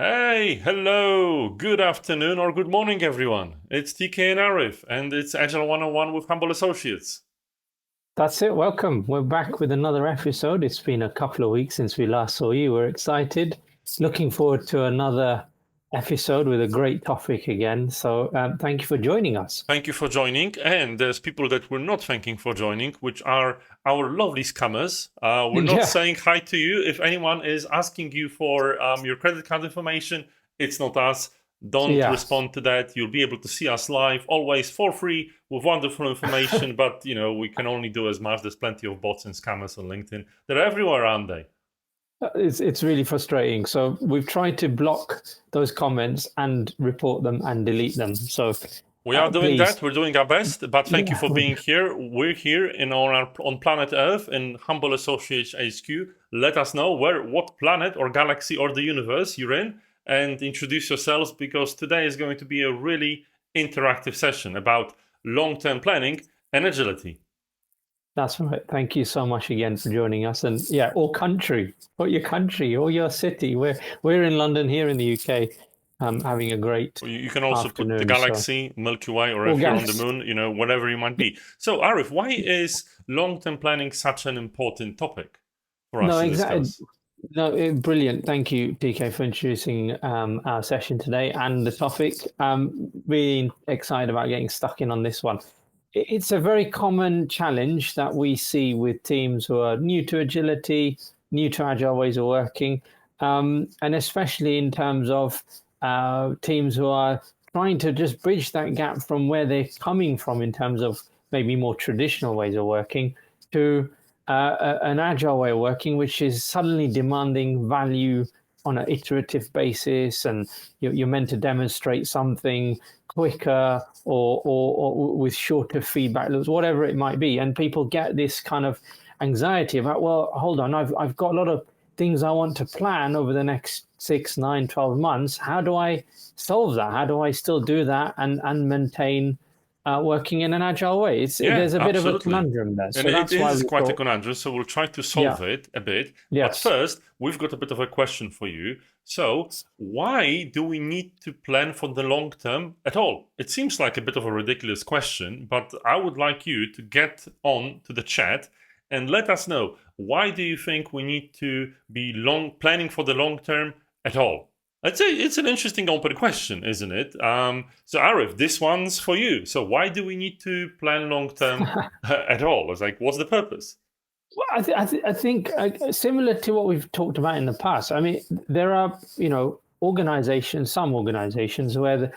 Hey, hello, good afternoon or good morning, everyone. It's TK and Arif, and it's Agile 101 with Humble Associates. That's it. Welcome. We're back with another episode. It's been a couple of weeks since we last saw you. We're excited. Looking forward to another episode with a great topic again. So, thank you for joining us. Thank you for joining. And there's people that we're not thanking for joining, which are our lovely scammers. We're not Yeah. saying hi to you. If anyone is asking you for your credit card information, it's not us. Don't Yeah. respond to that. You'll be able to see us live, always for free, with wonderful information. But, we can only do as much. There's plenty of bots and scammers on LinkedIn. They're everywhere, aren't they? It's really frustrating. So we've tried to block those comments and report them and delete them. So We are doing please, that. We're doing our best. But thank you yeah, for being here. We're here on planet Earth in Humble Associates HQ. Let us know what planet or galaxy or the universe you're in, and introduce yourselves, because today is going to be a really interactive session about long-term planning and agility. that's right. Thank you so much again for joining us. And yeah, or country, or your city. We're in London here in the UK, having a great You can also put the afternoon. So, galaxy, Milky Way, or or if you're on the gas. moon, whatever you might be. So, Arif, why is long-term planning such an important topic for us No, to exactly. discuss? No, brilliant. Thank you, DK, for introducing our session today and the topic. Really excited about getting stuck in on this one. It's a very common challenge that we see with teams who are new to agility, new to agile ways of working, and especially in terms of teams who are trying to just bridge that gap from where they're coming from in terms of maybe more traditional ways of working to an agile way of working, which is suddenly demanding value on an iterative basis, and you're meant to demonstrate something quicker or with shorter feedback loops, whatever it might be. And people get this kind of anxiety about, well, hold on, I've got a lot of things I want to plan over the next 6, 9, 12 months. How do I solve that? How do I still do that and maintain working in an agile way? Yeah, There's a bit of a absolutely. conundrum there. And So it that's why is we quite a thought, conundrum, so we'll try to yeah, solve it a bit. But yes. first, we've got a bit of a question for you. So, why do we need to plan for the long term at all? It seems like a bit of a ridiculous question, but I would like you to get on to the chat and let us know, why do you think we need to be planning for the long term at all? I'd say it's an interesting open question, isn't it? So, Arif, this one's for you. So, why do we need to plan long term at all? It's like, what's the purpose? Well, I think similar to what we've talked about in the past. I mean, there are organizations, some organizations where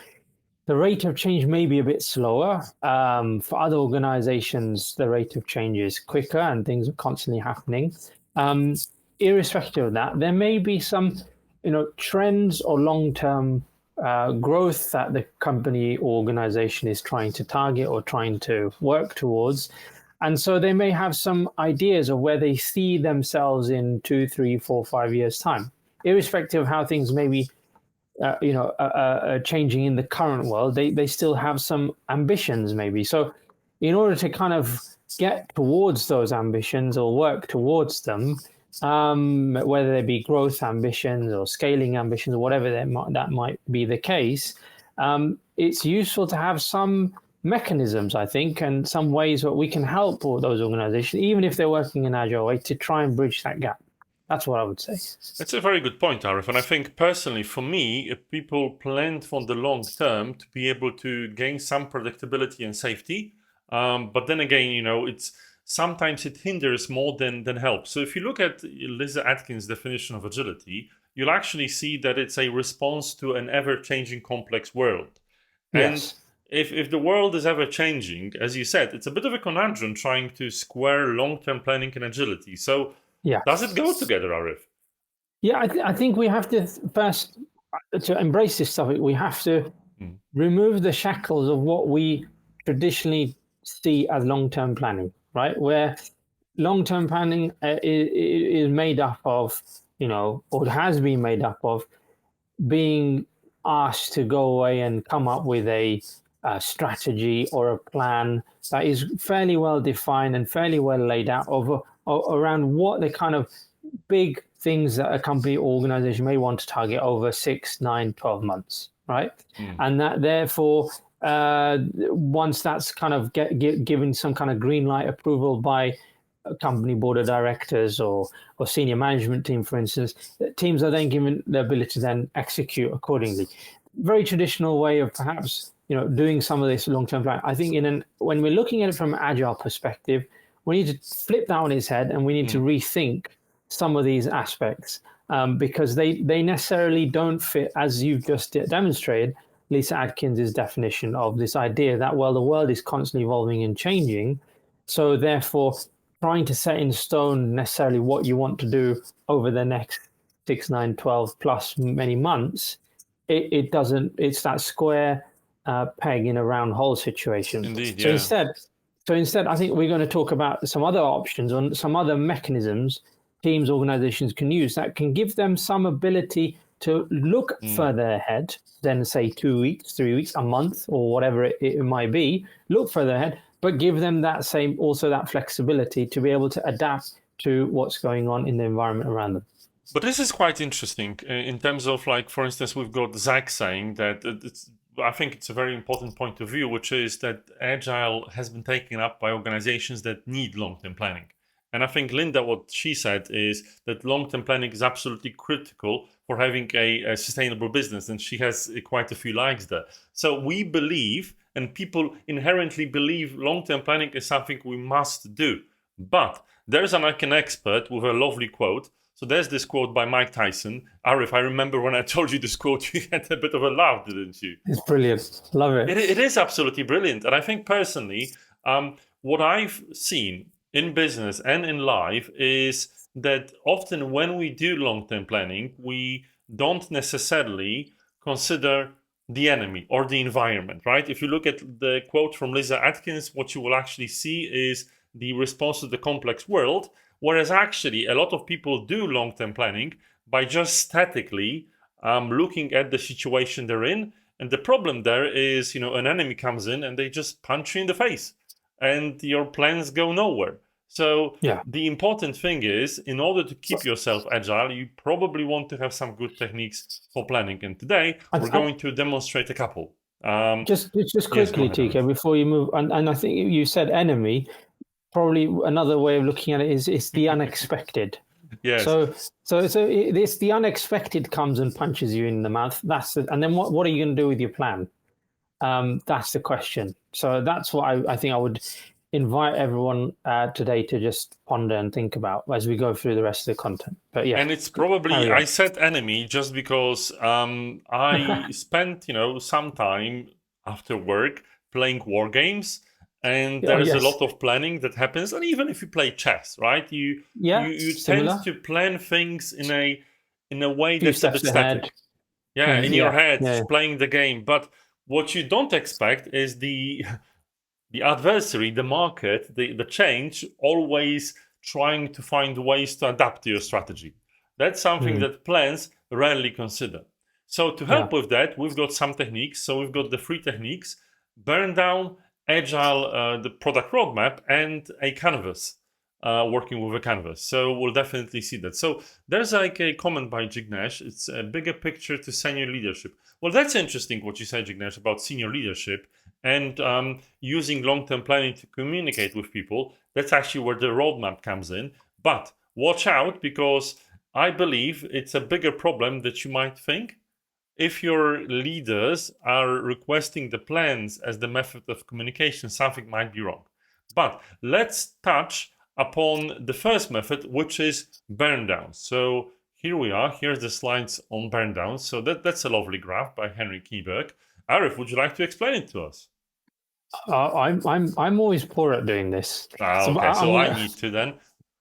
the rate of change may be a bit slower. For other organizations, the rate of change is quicker and things are constantly happening. Um, Irrespective of that, there may be some, trends or long-term growth that the company or organization is trying to target or trying to work towards. And so they may have some ideas of where they see themselves in 2, 3, 4, 5 years' time, irrespective of how things may be changing in the current world, they still have some ambitions maybe. So in order to kind of get towards those ambitions or work towards them, whether they be growth ambitions or scaling ambitions or whatever that might be the case, it's useful to have some mechanisms, I think, and some ways that we can help all those organizations, even if they're working in agile way, to try and bridge that gap. That's what I would say. It's a very good point, Arif. And I think personally, for me, if people plan for the long term to be able to gain some predictability and safety, but then again, it's sometimes it hinders more than helps. So if you look at Liza Atkins' definition of agility, you'll actually see that it's a response to an ever-changing, complex world. And Yes. if the world is ever changing, as you said, it's a bit of a conundrum trying to square long-term planning and agility. So Yeah. does it go together, Arif? Yeah, I think we have to first, to embrace this topic, we have to Mm. remove the shackles of what we traditionally see as long-term planning, right? Where long-term planning is made up of, or has been made up of being asked to go away and come up with a strategy or a plan that is fairly well defined and fairly well laid out around what the kind of big things that a company or organization may want to target over 6, 9, 12 months, right? And that therefore, once that's kind of given some kind of green light approval by a company board of directors or senior management team, for instance, teams are then given the ability to then execute accordingly. Very traditional way of perhaps doing some of this long-term plan. I think when we're looking at it from an agile perspective, we need to flip that on its head and we need to rethink some of these aspects because they necessarily don't fit, as you've just demonstrated, Lisa Adkins' definition of this idea that, well, the world is constantly evolving and changing. So therefore, trying to set in stone necessarily what you want to do over the next 6, 9, 12 plus many months, it doesn't, it's that square peg in a round hole situation. Indeed, So yeah. instead, I think we're going to talk about some other options on some other mechanisms teams, organizations can use that can give them some ability to look further ahead than, say, 2 weeks, 3 weeks, a month, or whatever it might be. Look further ahead, but give them that flexibility to be able to adapt to what's going on in the environment around them. But this is quite interesting in terms of, like, for instance, we've got Zach saying that I think it's a very important point of view, which is that Agile has been taken up by organizations that need long-term planning. And I think Linda, what she said is that long-term planning is absolutely critical for having a sustainable business. And she has quite a few likes there. So we believe, and people inherently believe, long-term planning is something we must do. But there's an expert with a lovely quote. So there's this quote by Mike Tyson. Arif, I remember when I told you this quote, you had a bit of a laugh, didn't you? It's brilliant. Love it. It is absolutely brilliant. And I think personally, what I've seen in business and in life is that often when we do long-term planning, we don't necessarily consider the enemy or the environment, right? If you look at the quote from Lisa Atkins, what you will actually see is the response to the complex world, whereas actually a lot of people do long-term planning by just statically looking at the situation they're in. And the problem there is, an enemy comes in and they just punch you in the face and your plans go nowhere. So the important thing is, in order to keep yourself agile, you probably want to have some good techniques for planning. And today, we're going to demonstrate a couple. Just quickly, yes, TK, before you move, and I think you said enemy. Probably another way of looking at it is it's the unexpected. Yes. So it's the unexpected comes and punches you in the mouth. And then what are you going to do with your plan? That's the question. So that's what I think I would invite everyone today to just ponder and think about as we go through the rest of the content. But yeah, and it's probably, I said enemy just because I spent some time after work playing war games, and there's a lot of planning that happens. And even if you play chess, right, you tend to plan things in a way that's a bit static. In your head, playing the game. But what you don't expect is the adversary, the market, the change, always trying to find ways to adapt to your strategy. That's something that plans rarely consider. So to help with that, we've got some techniques. So we've got the 3 techniques: burn down, agile, the product roadmap, and a canvas, working with a canvas. So we'll definitely see that. So there's like a comment by Jignesh. It's a bigger picture to senior leadership. Well, that's interesting what you said, Jignesh, about senior leadership and using long-term planning to communicate with people. That's actually where the roadmap comes in. But watch out, because I believe it's a bigger problem that you might think. If your leaders are requesting the plans as the method of communication, something might be wrong. But let's touch upon the first method, which is burn down. So here we are. Here's the slides on burn down. So that's a lovely graph by Henry Keyberg. Arif, would you like to explain it to us? I'm always poor at doing this. Okay, so I need to then.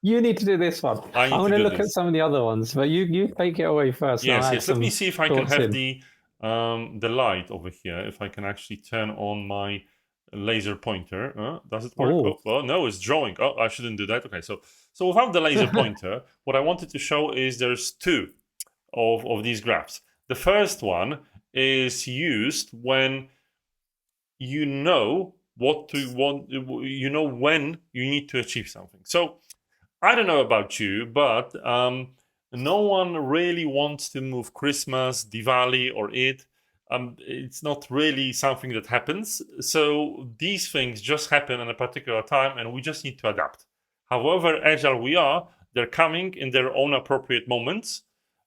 You need to do this one. I'm going to look at some of the other ones, but you take it away first. Yes. Let me see if I can have the light over here. If I can actually turn on my laser pointer. Does it work? Oh, no, it's drawing. Oh, I shouldn't do that. Okay, so without the laser pointer, what I wanted to show is there's 2 of these graphs. The first one is used when you know what to want, when you need to achieve something. So I don't know about you, but No one really wants to move Christmas, Diwali, or Eid. It's not really something that happens. So these things just happen at a particular time, and we just need to adapt. However agile we are, they're coming in their own appropriate moments.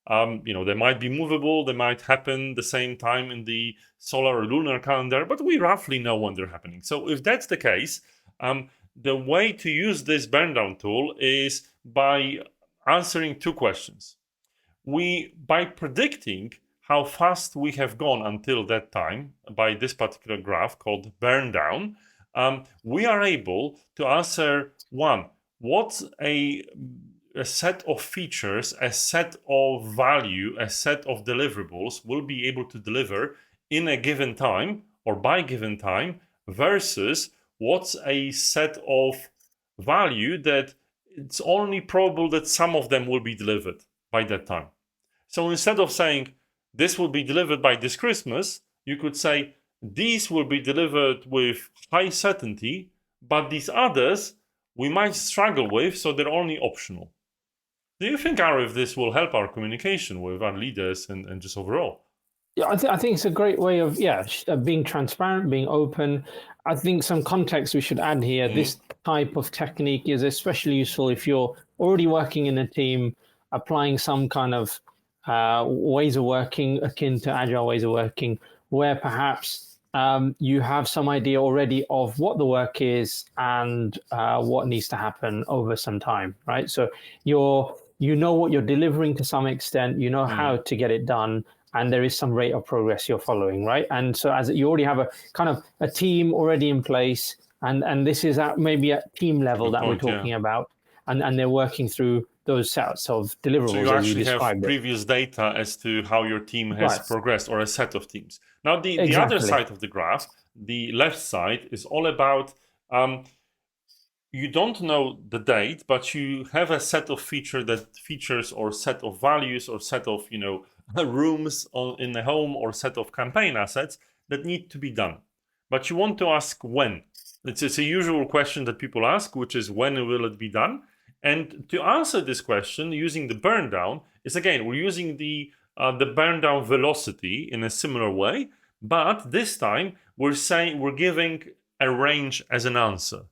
They might be movable, they might happen the same time in the solar or lunar calendar, but we roughly know when they're happening. So if that's the case, the way to use this burn down tool is by answering two questions. By predicting how fast we have gone until that time by this particular graph called burn down, we are able to answer one, what's a set of features, a set of value, a set of deliverables will be able to deliver in a given time or by given time versus what's a set of value that it's only probable that some of them will be delivered by that time. So instead of saying this will be delivered by this Christmas, you could say these will be delivered with high certainty, but these others we might struggle with, so they're only optional. Do you think, Arif, this will help our communication with our leaders and just overall? Yeah, I think it's a great way of being transparent, being open. I think some context we should add here. This type of technique is especially useful if you're already working in a team, applying some kind of ways of working akin to agile ways of working, where perhaps you have some idea already of what the work is and what needs to happen over some time, right? So you know what you're delivering to some extent, you know how to get it done, and there is some rate of progress you're following, right? And so as you already have a kind of a team already in place, and this is at maybe at team level that we're talking about, and they're working through those sets of deliverables. So you actually have previous data as to how your team has progressed, or a set of teams. Now, the other side of the graph, the left side, is all about you don't know the date, but you have a set of features or set of values or set of rooms in the home or set of campaign assets that need to be done. But you want to ask when. It's a usual question that people ask, which is when will it be done? And to answer this question using the burn down is, again, we're using the burn down velocity in a similar way, but this time we're giving a range as an answer.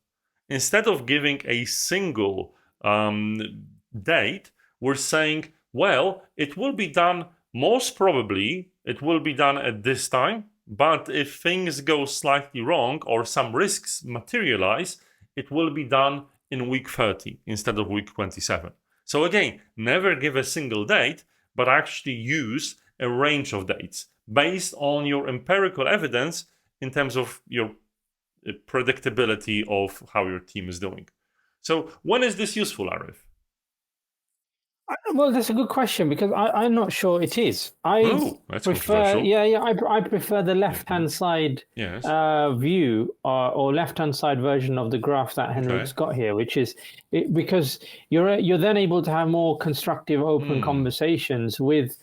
Instead of giving a single date, we're saying, well, it will be done, most probably it will be done at this time, but if things go slightly wrong or some risks materialize, it will be done in week 30 instead of week 27. So again, never give a single date, but actually use a range of dates based on your empirical evidence in terms of your predictability of how your team is doing. So when is this useful, Arif? Well, that's a good question, because I'm not sure it is. That's prefer, I prefer the left-hand side view or left-hand side version of the graph that Henrik's got here, which is because you're then able to have more constructive, open conversations with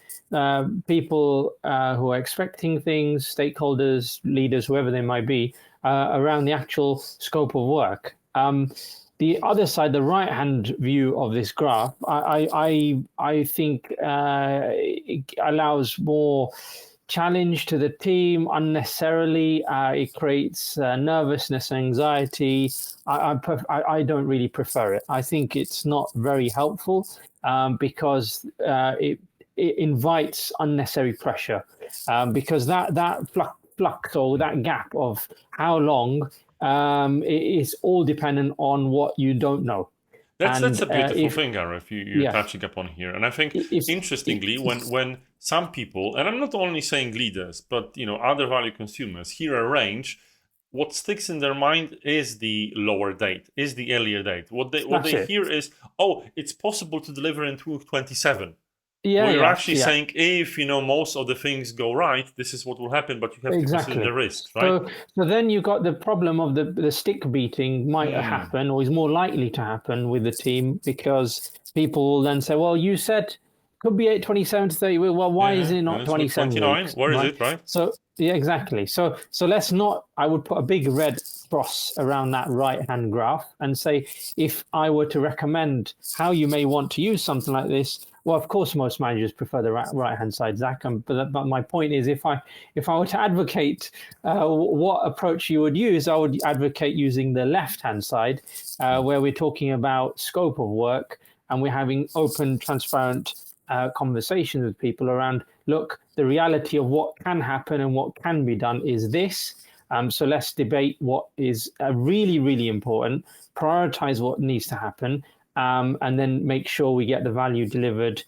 people who are expecting things, stakeholders, leaders, whoever they might be, around the actual scope of work. The other side, the right-hand view of this graph, I think it allows more challenge to the team unnecessarily. It creates nervousness and anxiety. I don't really prefer it. I think it's not very helpful because it invites unnecessary pressure, because that flux or that gap of how long is all dependent on what you don't know. That's a beautiful thing, Arif, you're touching upon here. And I think, interestingly, when some people, and I'm not only saying leaders, but other value consumers, hear a range, what sticks in their mind is the lower date, is the earlier date. What they hear is, oh, it's possible to deliver in 2027. We're actually saying, if most of the things go right, this is what will happen, but you have to consider the risks, right? So then you got the problem of the stick beating might happen, or is more likely to happen with the team, because people will then say, well, you said could be 27 to 30. Well, why is it not 27 weeks? Where is it, right? So exactly. So let's not, I would put a big red cross around that right-hand graph and say, if I were to recommend how you may want to use something like this, Well, of course, most managers prefer the right hand side, Zach. But my point is, if I were to advocate what approach you would use, I would advocate using the left hand side, where we're talking about scope of work and we're having open, transparent conversations with people around. Look, the reality of what can happen and what can be done is this. So let's debate what is really, really important, prioritize what needs to happen, and then make sure we get the value delivered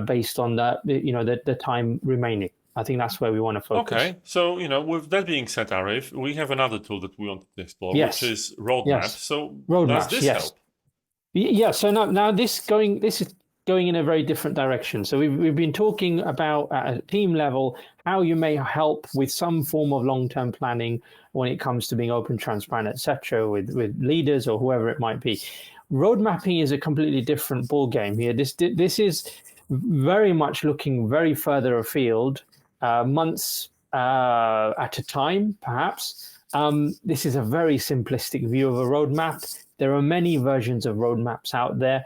based on the time remaining. I think that's where we want to focus. Okay, so with that being said, Arif, we have another tool that we wanted to explore, Yes. which is roadmaps. Yes. So Roadmaps, does this yes. help? Yeah. So now this is going in a very different direction. So we've been talking about at a team level how you may help with some form of long-term planning when it comes to being open, transparent, etc., with leaders or whoever it might be. Road mapping is a completely different ball game here. This is very much looking very further afield, months at a time, perhaps. This is a very simplistic view of a roadmap. There are many versions of roadmaps out there.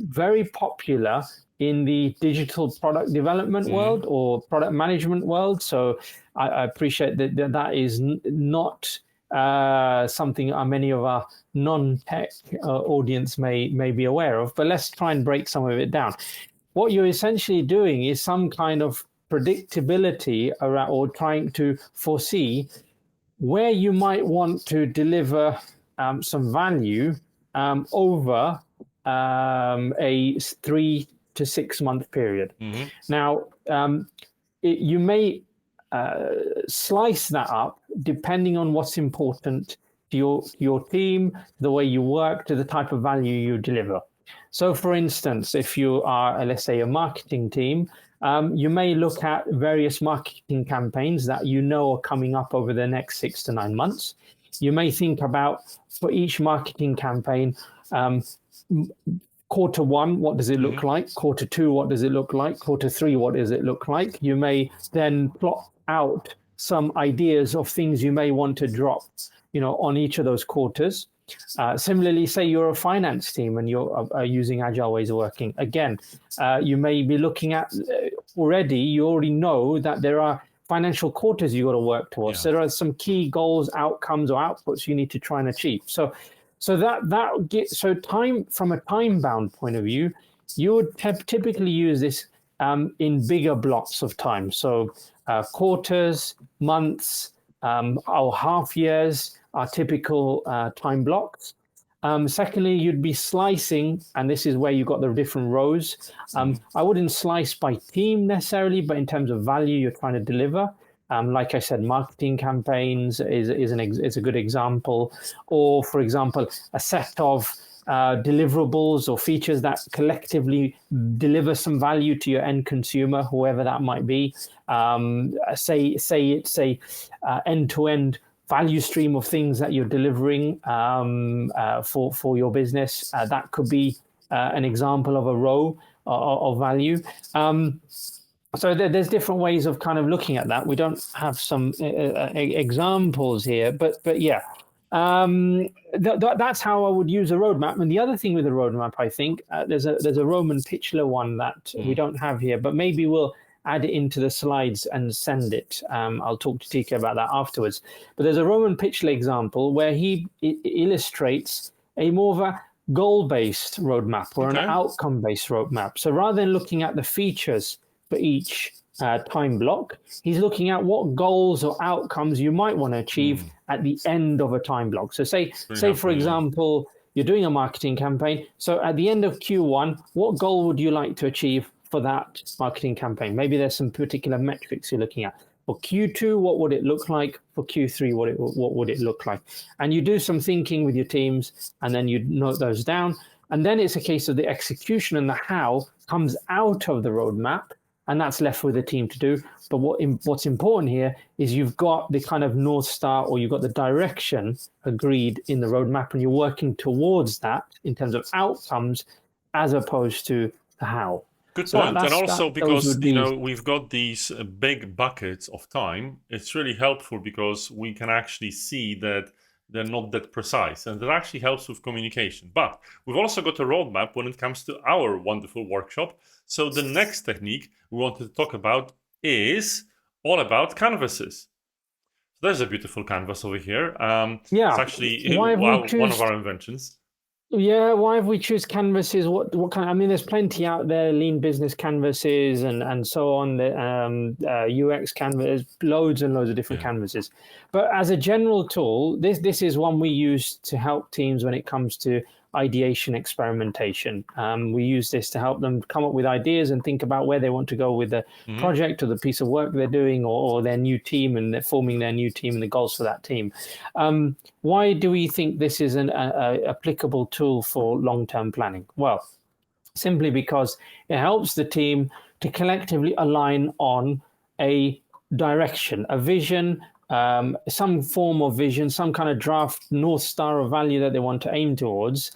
Very popular in the digital product development world or product management world. So I appreciate that is not something many of our non-tech audience may be aware of. But let's try and break some of it down. What you're essentially doing is some kind of predictability around, or trying to foresee where you might want to deliver some value over a 3 to 6 month period. Now, you may slice that up depending on what's important to your team, the way you work, to the type of value you deliver. So, for instance, if you are, let's say, a marketing team, you may look at various marketing campaigns that you know are coming up over the next 6 to 9 months. You may think about, for each marketing campaign, quarter one, what does it look like? Quarter two, what does it look like? Quarter three, what does it look like? You may then plot out some ideas of things you may want to drop, on each of those quarters. Similarly, say you're a finance team and you're using agile ways of working. Again, you may be looking at you already know that there are financial quarters you got to work towards. So there are some key goals, outcomes, or outputs you need to try and achieve. So time, from a time bound point of view, you would typically use this in bigger blocks of time. So quarters, months, or half years are typical time blocks. Secondly, you'd be slicing, and this is where you got the different rows. I wouldn't slice by team necessarily, but in terms of value you're trying to deliver. Like I said, marketing campaigns is a good example, or for example, a set of deliverables or features that collectively deliver some value to your end consumer, whoever that might be. Say it's a end-to-end value stream of things that you're delivering for your business. That could be an example of a row of value. So there's different ways of kind of looking at that. We don't have some examples here, but yeah, that's how I would use a roadmap. And the other thing with a roadmap, I think, there's a Roman Pichler one that we don't have here, but maybe we'll add it into the slides and send it. I'll talk to TK about that afterwards. But there's a Roman Pichler example where he illustrates a more of a goal-based roadmap or an outcome-based roadmap. So rather than looking at the features for each time block, he's looking at what goals or outcomes you might want to achieve at the end of a time block. So say for example, you're doing a marketing campaign. So at the end of Q1, what goal would you like to achieve for that marketing campaign? Maybe there's some particular metrics you're looking at. For Q2, what would it look like? For Q3, what would it look like? And you do some thinking with your teams, and then you note those down. And then it's a case of the execution, and the how comes out of the roadmap, and that's left with the team to do. But what's important here is you've got the kind of North Star, or you've got the direction agreed in the roadmap, and you're working towards that in terms of outcomes as opposed to the how. Good point. And also because, we've got these big buckets of time, it's really helpful because we can actually see that they're not that precise, and that actually helps with communication. But we've also got a roadmap when it comes to our wonderful workshop. So the next technique we wanted to talk about is all about canvases. So there's a beautiful canvas over here. It's Yeah. actually Why have we one of choose? our inventions. Yeah, why have we choose canvases? What kind? I mean, there's plenty out there, lean business canvases and so on. The UX canvas, loads and loads of different Yeah. canvases. But as a general tool, this is one we use to help teams when it comes to ideation experimentation. We use this to help them come up with ideas and think about where they want to go with the Hmm. project or the piece of work they're doing, or their new team, and they're forming their new team and the goals for that team. Why do we think this is an applicable tool for long-term planning? Well, simply because it helps the team to collectively align on a direction, a vision, some form of vision, some kind of draft North Star of value that they want to aim towards.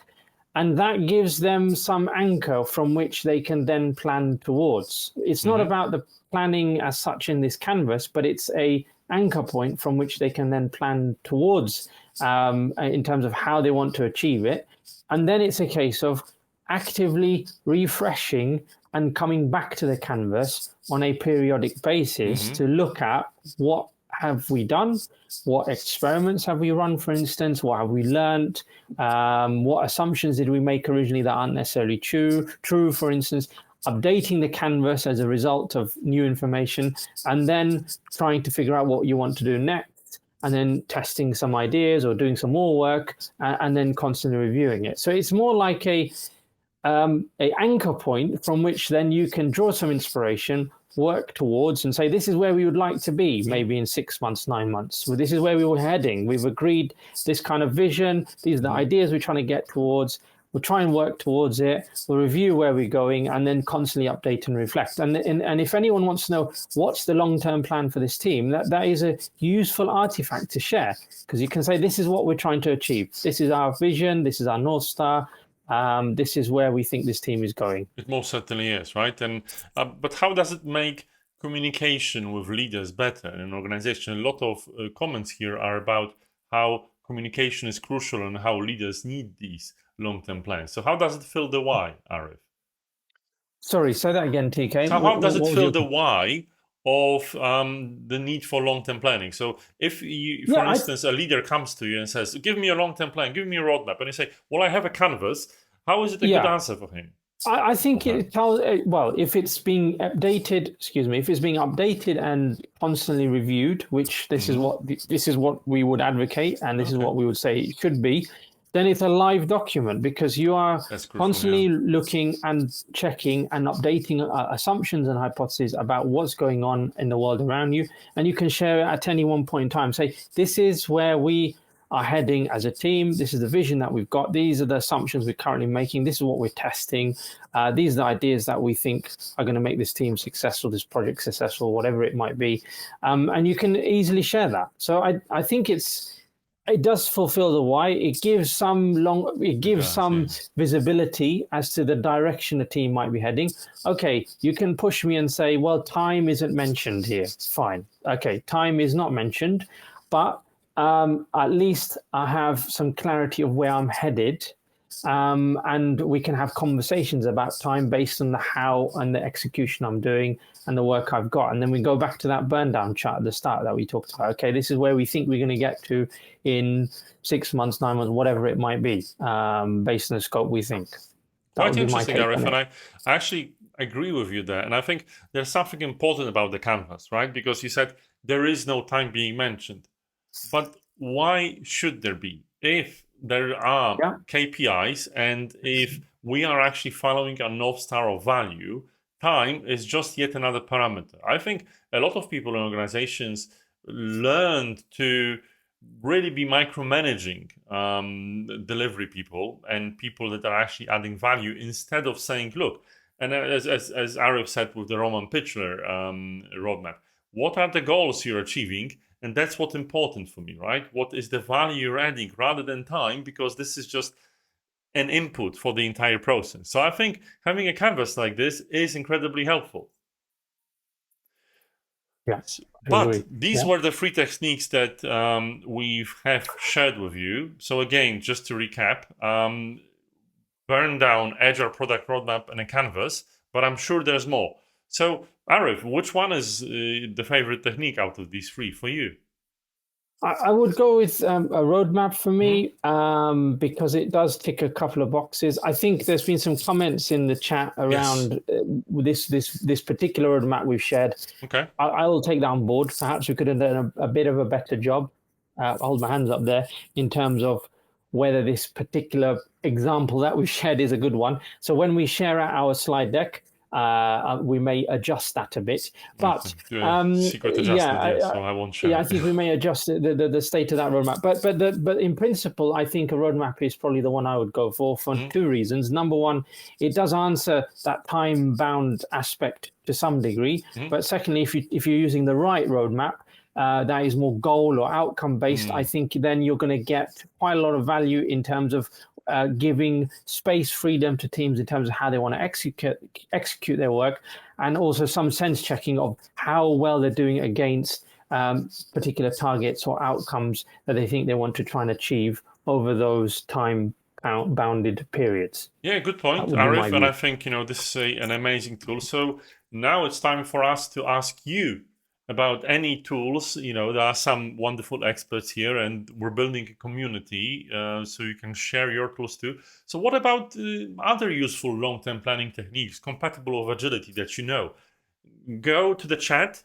And that gives them some anchor from which they can then plan towards. It's not Hmm. about the planning as such in this canvas, but it's a anchor point from which they can then plan towards in terms of how they want to achieve it. And then it's a case of actively refreshing and coming back to the canvas on a periodic basis Hmm. to look at what have we done, what experiments have we run, for instance, what have we learned, what assumptions did we make originally that aren't necessarily true, for instance, updating the canvas as a result of new information, and then trying to figure out what you want to do next, and then testing some ideas or doing some more work, and then constantly reviewing it. So it's more like a anchor point from which then you can draw some inspiration, work towards, and say, this is where we would like to be, maybe in 6 months, 9 months. Well, this is where we were heading. We've agreed this kind of vision. These are the Hmm. ideas we're trying to get towards. We'll try and work towards it. We'll review where we're going and then constantly update and reflect. And if anyone wants to know what's the long-term plan for this team, that is a useful artifact to share, because you can say, this is what we're trying to achieve. This is our vision. This is our North Star. This is where we think this team is going. It most certainly is, right? And but how does it make communication with leaders better in an organization? A lot of comments here are about how communication is crucial and how leaders need these long-term plans. So how does it fill the why, Arif? Sorry, say that again, TK. So how does it What was fill your? the why of the need for long-term planning? So if you, Yeah, for instance, a leader comes to you and says, "Give me a long-term plan, give me a roadmap," and you say, "Well, I have a canvas," how is it a good yeah. answer for him I or think her? it tells. Well, if it's being updated, excuse me, if it's being updated and constantly reviewed, which Hmm. this is what we would advocate, and this is Okay, what we would say it should be, then it's a live document, because you are that's crucial. Yeah. constantly looking and checking and updating assumptions and hypotheses about what's going on in the world around you, and you can share it at any one point in time. Say, this is where we are heading as a team. This is the vision that we've got. These are the assumptions we're currently making. This is what we're testing. These are the ideas that we think are going to make this team successful, this project successful, whatever it might be. And you can easily share that. So I think it does fulfill the why. It It gives does, some yeah. visibility as to the direction a team might be heading. Okay, you can push me and say, well, time isn't mentioned here. Fine. Okay, time is not mentioned, but at least I have some clarity of where I'm headed, and we can have conversations about time based on the how and the execution I'm doing and the work I've got. And then we go back to that burn down chart at the start that we talked about. Okay, this is where we think we're going to get to in 6 months, 9 months, whatever it might be, based on the scope we think. That Quite would be my interesting, take on Arif, and it. I actually agree with you there. And I think there's something important about the canvas, right? Because you said there is no time being mentioned. But why should there be? If there are Yeah. KPIs and if we are actually following a North Star of value, time is just yet another parameter. I think a lot of people in organizations learned to really be micromanaging delivery people and people that are actually adding value instead of saying, look, and as Arif said with the Roman Pitchler roadmap, what are the goals you're achieving? And that's what's important for me, right? What is the value you're adding rather than time? Because this is just an input for the entire process. So I think having a canvas like this is incredibly helpful. Yeah, I But agree. these Yeah. were the three techniques that we have shared with you. So again, just to recap, burn down Agile product roadmap and a canvas, but I'm sure there's more. So Arif, which one is the favorite technique out of these three for you? I would go with a roadmap for Hmm. me because it does tick a couple of boxes. I think there's been some comments in the chat Yes. around this particular roadmap we've shared. Okay. I will take that on board. Perhaps we could have done a bit of a better job. I'll hold my hands up there in terms of whether this particular example that we shared is a good one. So when we share out our slide deck, we may adjust that a bit. I But can do a secret yeah, adjustment, yes, so I won't share yeah, I it. think we may adjust the state of that roadmap. But in principle, I think a roadmap is probably the one I would go for Mhm, two reasons. Number one, it does answer that time bound aspect to some degree. mhm, But secondly, if you're using the right roadmap, that is more goal or outcome based, I mm. think then you're going to get quite a lot of value in terms of giving space, freedom to teams in terms of how they want to execute their work, and also some sense checking of how well they're doing against particular targets or outcomes that they think they want to try and achieve over those time bounded periods. Yeah, good That point, would be my Arif. And I view. think, this is an amazing tool. So now it's time for us to ask you about any tools. There are some wonderful experts here, and we're building a community, so you can share your tools too. So, what about other useful long term planning techniques compatible with agility that you know? Go to the chat,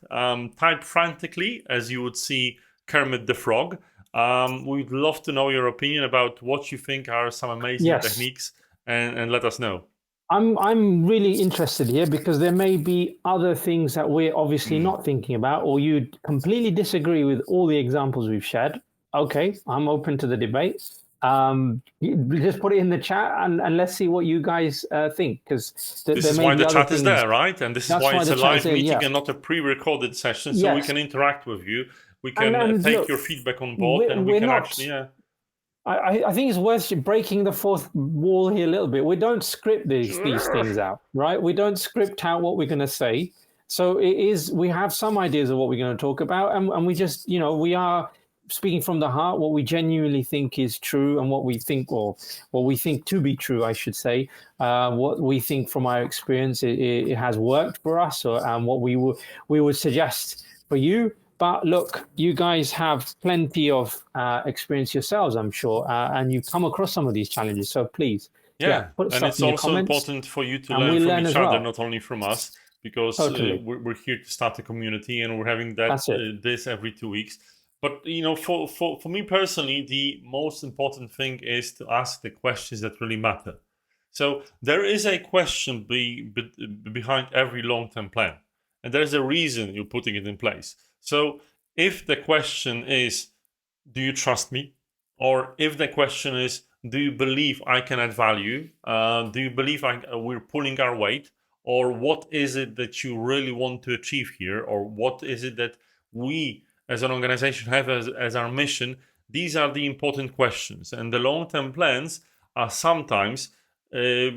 type frantically, as you would see Kermit the Frog. We'd love to know your opinion about what you think are some amazing Yes, techniques, and let us know. I'm really interested here because there may be other things that we're obviously Mm. not thinking about, or you completely disagree with all the examples we've shared. Okay, I'm open to the debate. Just put it in the chat and let's see what you guys think, because This there is may why be the other chat is things. there, right? And this is That's why why it's the a chat is live there. meeting Yeah. and not a pre-recorded session, so we Yes. can interact with you. We can And take look, your feedback on board, and we we're can not. actually, yeah. I think it's worth breaking the fourth wall here a little bit. We don't script these Sure. things out, right? We don't script out what we're going to say. So it is. We have some ideas of what we're going to talk about, and we just, we are speaking from the heart what we genuinely think is true and what we think, or what we think to be true, I should say. What we think from our experience, it has worked for us, or what we would suggest for you. But look, you guys have plenty of experience yourselves, I'm sure, and you've come across some of these challenges. So please, yeah, Yeah, put and stuff it's in the also comments, important for you to and learn we from learn each as other, well. not only from us, because Totally, we're here to start a community, and we're having that that's it. this every 2 weeks. But for me personally, the most important thing is to ask the questions that really matter. So there is a question behind every long-term plan, and there's a reason you're putting it in place. So if the question is, "Do you trust me?" or if the question is, "Do you believe I can add value? Do you believe we're pulling our weight? Or what is it that you really want to achieve here? Or what is it that we as an organization have as our mission?" These are the important questions. And the long term plans are sometimes, there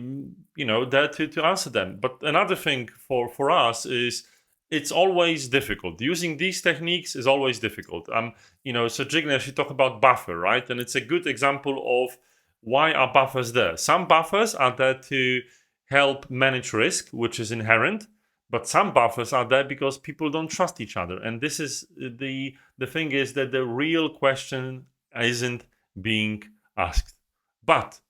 to answer them. But another thing for us is it's always difficult. Using these techniques is always difficult. So Jignesh, you talk about buffer, right? And it's a good example of why are buffers there. Some buffers are there to help manage risk, which is inherent, but some buffers are there because people don't trust each other. And this is the thing is that the real question isn't being asked. But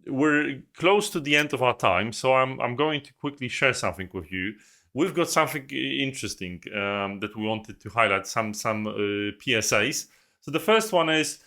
we're close to the end of our time, so I'm going to quickly share something with you. We've got something interesting that we wanted to highlight. Some PSAs. So the first one is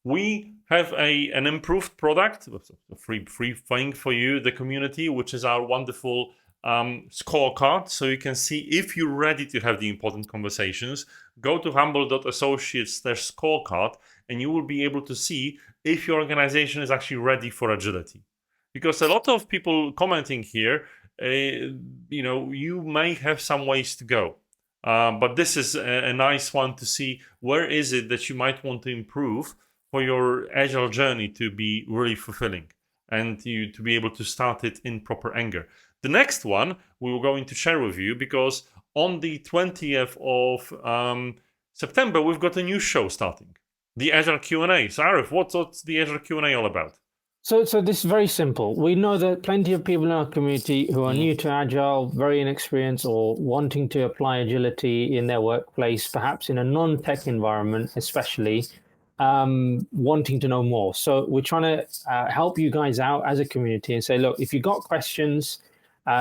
we have an improved product, a free thing for you, the community, which is our wonderful scorecard. So you can see if you're ready to have the important conversations. Go to humble.associates/scorecard, and you will be able to see if your organization is actually ready for agility. Because a lot of people commenting here, you may have some ways to go. But this is a nice one to see where is it that you might want to improve for your agile journey to be really fulfilling and to be able to start it in proper anger. The next one we were going to share with you, because on the 20th of September, we've got a new show starting, the Agile Q&A. So Arif, what's the Agile Q&A all about? So this is very simple. We know that plenty of people in our community who are new to Agile, very inexperienced, or wanting to apply agility in their workplace, perhaps in a non-tech environment, especially, wanting to know more. So we're trying to help you guys out as a community and say, look, if you got questions,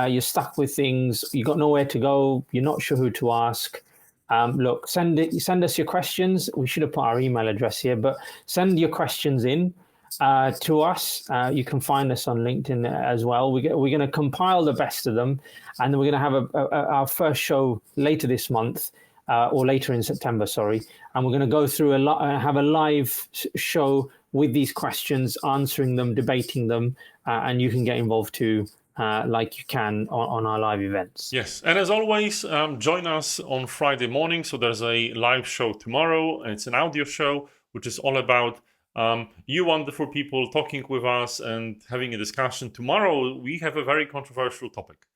you're stuck with things, you got nowhere to go, you're not sure who to ask. Look, send us your questions. We should have put our email address here, but send your questions in to us. You can find us on LinkedIn as well. We're going to compile the best of them, and then we're going to have our first show later this month, or later in September, sorry. And we're going to go through have a live show with these questions, answering them, debating them, and you can get involved too, like you can on our live events. Yes, and as always, join us on Friday morning. So there's a live show tomorrow, and it's an audio show, which is all about you wonderful people talking with us and having a discussion. Tomorrow, we have a very controversial topic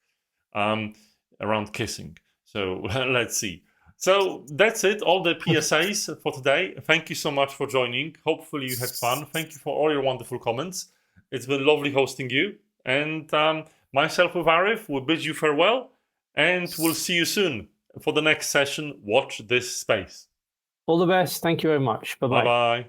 around kissing. So let's see. So that's it, all the PSAs for today. Thank you so much for joining. Hopefully you had fun. Thank you for all your wonderful comments. It's been lovely hosting you. And myself with Arif will bid you farewell, and we'll see you soon for the next session. Watch this space. All the best. Thank you very much. Bye-bye. Bye-bye.